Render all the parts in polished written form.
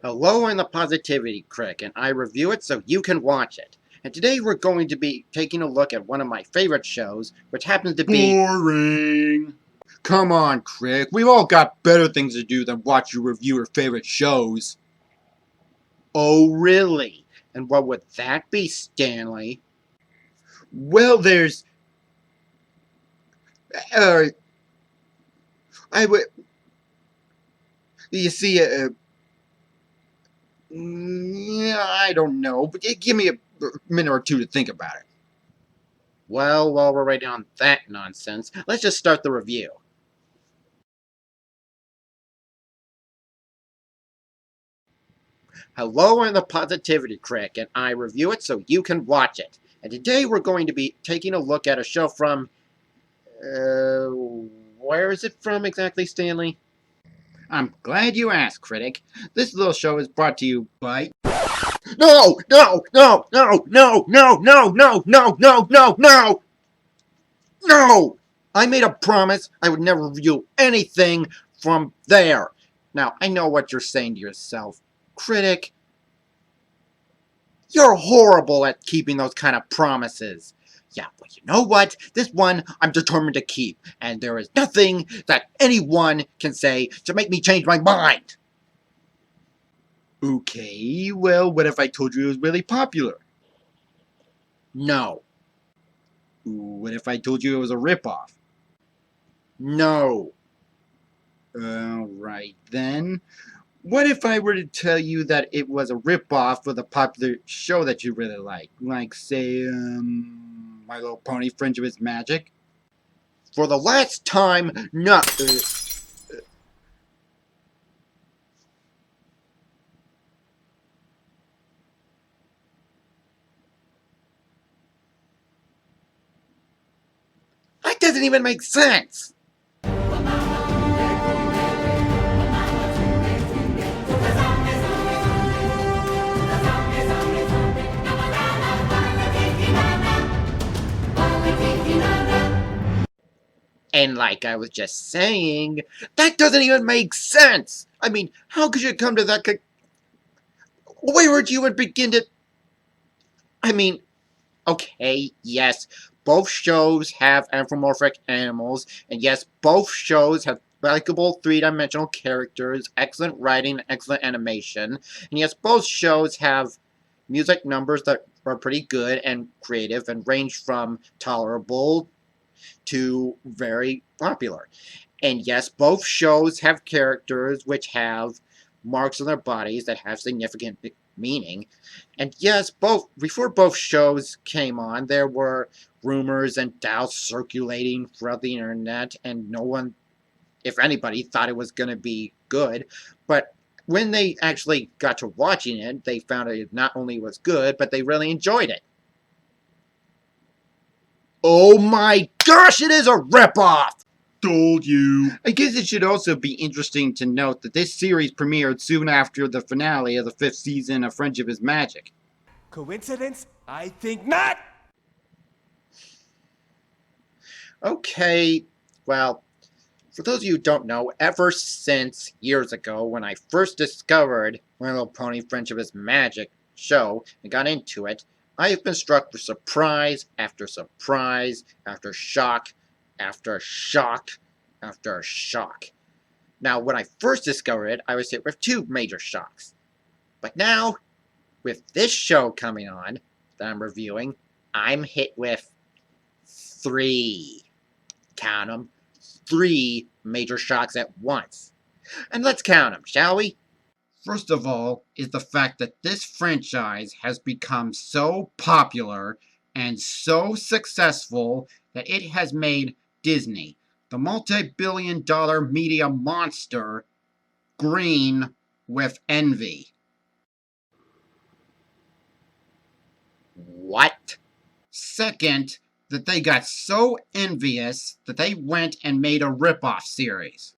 Hello, I'm the Positivity Critic, and I review it so you can watch it. And today we're going to be taking a look at one of my favorite shows, which happens to be... Boring. Come on, Crick. We've all got better things to do than watch you review your favorite shows. Oh, really? And what would that be, Stanley? Well, there's... I would... You see, I don't know, but give me a minute or two to think about it. Well, while we're waiting on that nonsense, let's just start the review. Hello, I'm the Positivity Critic, and I review it so you can watch it. And today we're going to be taking a look at a show from... where is it from exactly, Stanley? I'm glad you asked, Critic. This little show is brought to you by... No! No! No! No! No! No! No! No! No! No! No! No! No! I made a promise I would never review anything from there. Now, I know what you're saying to yourself. Critic, you're horrible at keeping those kind of promises. Yeah, but you know what? This one I'm determined to keep, and there is nothing that anyone can say to make me change my mind. Okay, well, what if I told you it was really popular? No. What if I told you it was a ripoff? No. Alright then. What if I were to tell you that it was a ripoff of a popular show that you really like say, My Little Pony: Friendship is Magic? For the last time, no. That doesn't even make sense. And like I was just saying, that doesn't even make sense. I mean, how could you come to that where would you even begin to... I mean, okay, yes, both shows have anthropomorphic animals, and yes, both shows have likable three-dimensional characters, excellent writing, excellent animation, and yes, both shows have music numbers that are pretty good and creative and range from tolerable to very popular. And yes, both shows have characters which have marks on their bodies that have significant meaning. And yes, before both shows came on, there were rumors and doubts circulating throughout the internet, and no one, if anybody, thought it was going to be good. But when they actually got to watching it, they found it not only was good, but they really enjoyed it. Oh my gosh, it is a ripoff! Told you. I guess it should also be interesting to note that this series premiered soon after the finale of the 5th season of Friendship is Magic. Coincidence? I think not! Okay, well, for those of you who don't know, ever since years ago when I first discovered My Little Pony: Friendship is Magic show and got into it, I have been struck with surprise after surprise after shock after shock after shock. Now, when I first discovered it, I was hit with two major shocks. But now, with this show coming on that I'm reviewing, I'm hit with three. Count them. 3 major shocks at once. And let's count them, shall we? First of all is the fact that this franchise has become so popular and so successful that it has made Disney, the multi-billion-dollar media monster, green with envy. What? Second, that they got so envious that they went and made a ripoff series.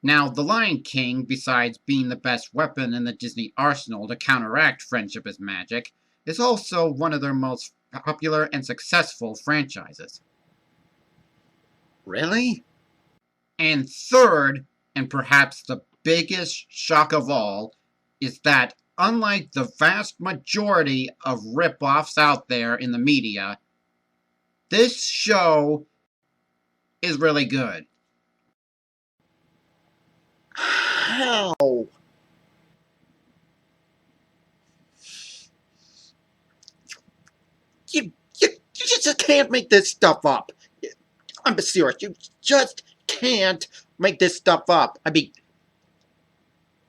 Now, The Lion King, besides being the best weapon in the Disney arsenal to counteract Friendship is Magic, is also one of their most popular and successful franchises. Really? And third, and perhaps the biggest shock of all, is that, unlike the vast majority of rip-offs out there in the media, this show is really good. How? You just can't make this stuff up. I'm serious. You just can't make this stuff up. I mean,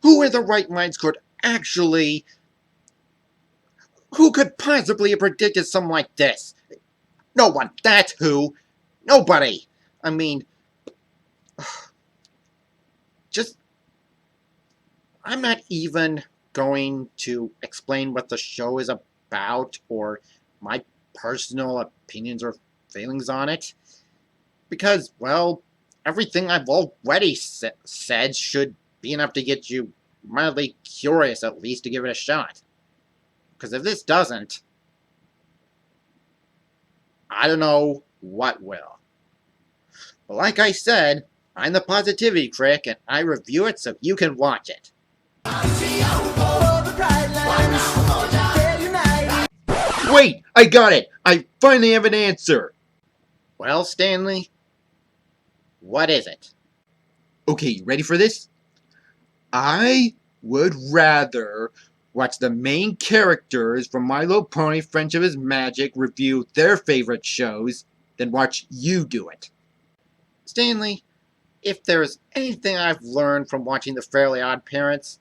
who in their right minds could actually... Who could possibly have predicted something like this? No one. That's who. Nobody. I mean... Just... I'm not even going to explain what the show is about or my personal opinions or feelings on it. Because, well, everything I've already said should be enough to get you mildly curious, at least, to give it a shot. Because if this doesn't, I don't know what will. But like I said, I'm the Positivity Critic, and I review it so you can watch it. Wait! I got it! I finally have an answer! Well, Stanley, what is it? Okay, you ready for this? I would rather watch the main characters from My Little Pony Friendship is Magic review their favorite shows than watch you do it. Stanley, if there's anything I've learned from watching The Fairly Odd Parents,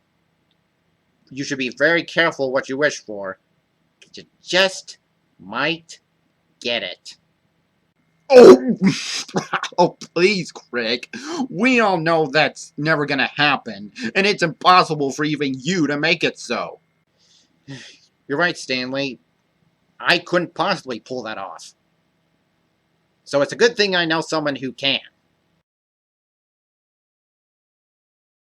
you should be very careful what you wish for. You just might get it. Oh! Oh, please, Crick. We all know that's never gonna happen, and it's impossible for even you to make it so. You're right, Stanley. I couldn't possibly pull that off. So it's a good thing I know someone who can.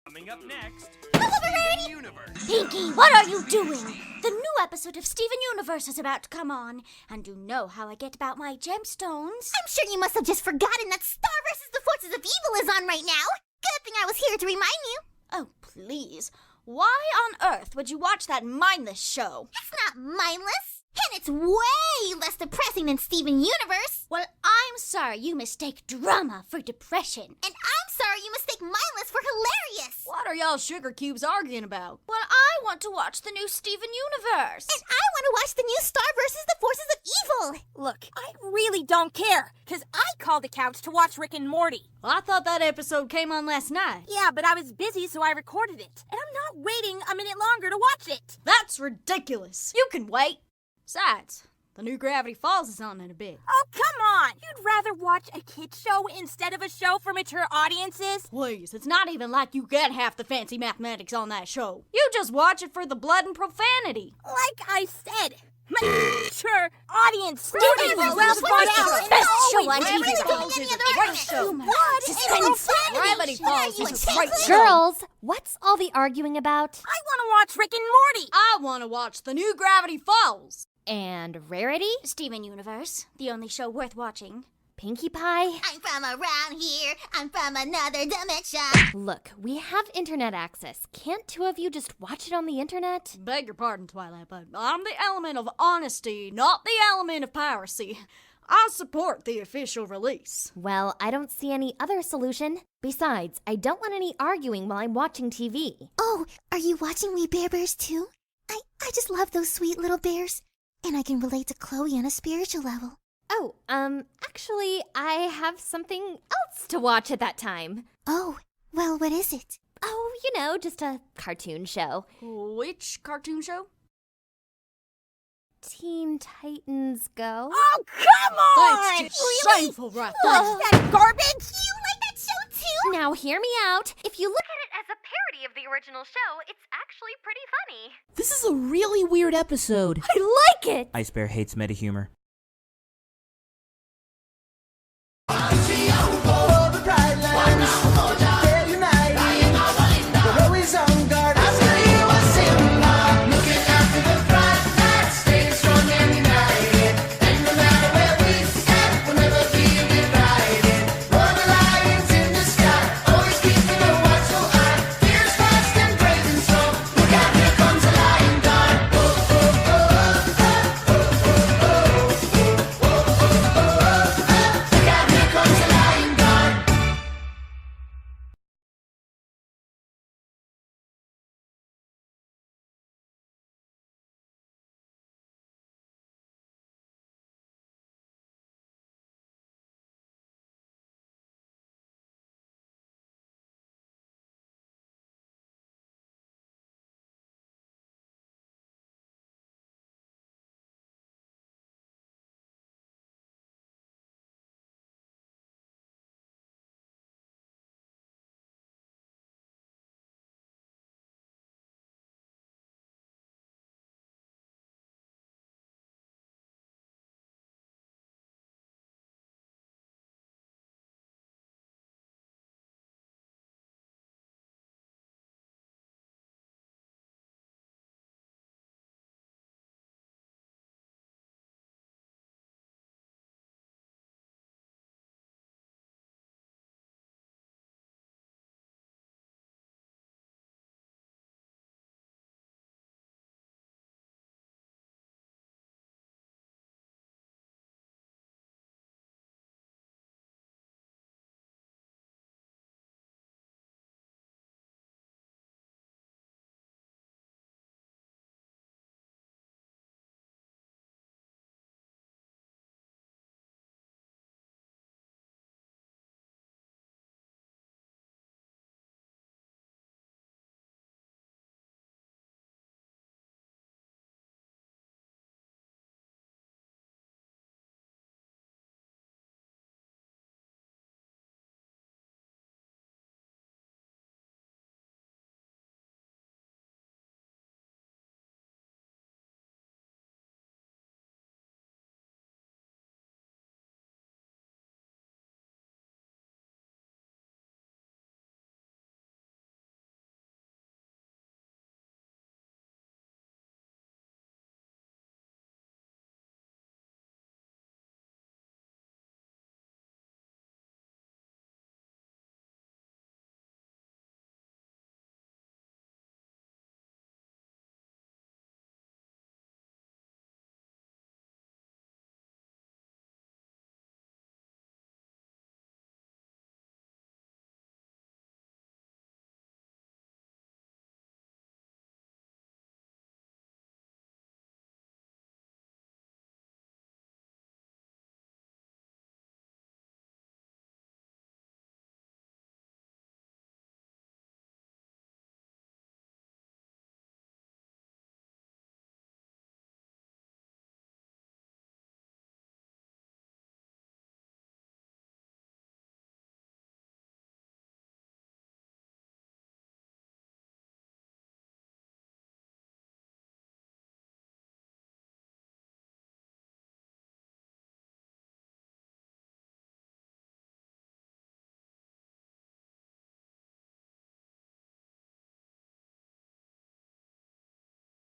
Coming up next, Steven Universe. Pinky, what are you doing? The new episode of Steven Universe is about to come on, and you know how I get about my gemstones. I'm sure you must have just forgotten that Star vs. the Forces of Evil is on right now. Good thing I was here to remind you. Oh, please. Why on earth would you watch that mindless show? It's not mindless, and it's way less depressing than Steven Universe. Well, I'm sorry you mistake drama for depression. And I'm sorry you mistake mindless for hilarious. What are y'all sugar cubes arguing about? Well, I want to watch the new Steven Universe. And I want to watch the new Star vs. the Forces of Evil. Look, I really don't care, because I called the couch to watch Rick and Morty. I thought that episode came on last night. Yeah, but I was busy, so I recorded it. And I'm not waiting a minute longer to watch it. That's ridiculous. You can wait. Besides, the new Gravity Falls is on in a bit. Oh, come on! You'd rather watch a kid's show instead of a show for mature audiences? Please, it's not even like you get half the fancy mathematics on that show. You just watch it for the blood and profanity. Like I said, mature audience. Steven Well, Universe is well, the best show on Gravity TV. Falls is is a great show. Blood Suspense. and Gravity Falls is a great show. Girls, what's all the arguing about? I want to watch Rick and Morty. I want to watch the new Gravity Falls. And Rarity? Steven Universe, the only show worth watching. Pinkie Pie? I'm from around here. I'm from another dimension. Look, we have internet access. Can't two of you just watch it on the internet? Beg your pardon, Twilight, but I'm the element of honesty, not the element of piracy. I support the official release. Well, I don't see any other solution. Besides, I don't want any arguing while I'm watching TV. Oh, are you watching We Bear Bears too? I just love those sweet little bears. And I can relate to Chloe on a spiritual level. Oh, actually, I have something else to watch at that time. Oh, well, what is it? Oh, you know, just a cartoon show. Which cartoon show? Teen Titans Go. Oh, come on! That's just shameful right there. What's that garbage? You like that show too? Now hear me out. If you look at it as a parody of the original show, it's actually pretty funny. This is a really weird episode. I like it! Ice Bear hates meta humor. Humor.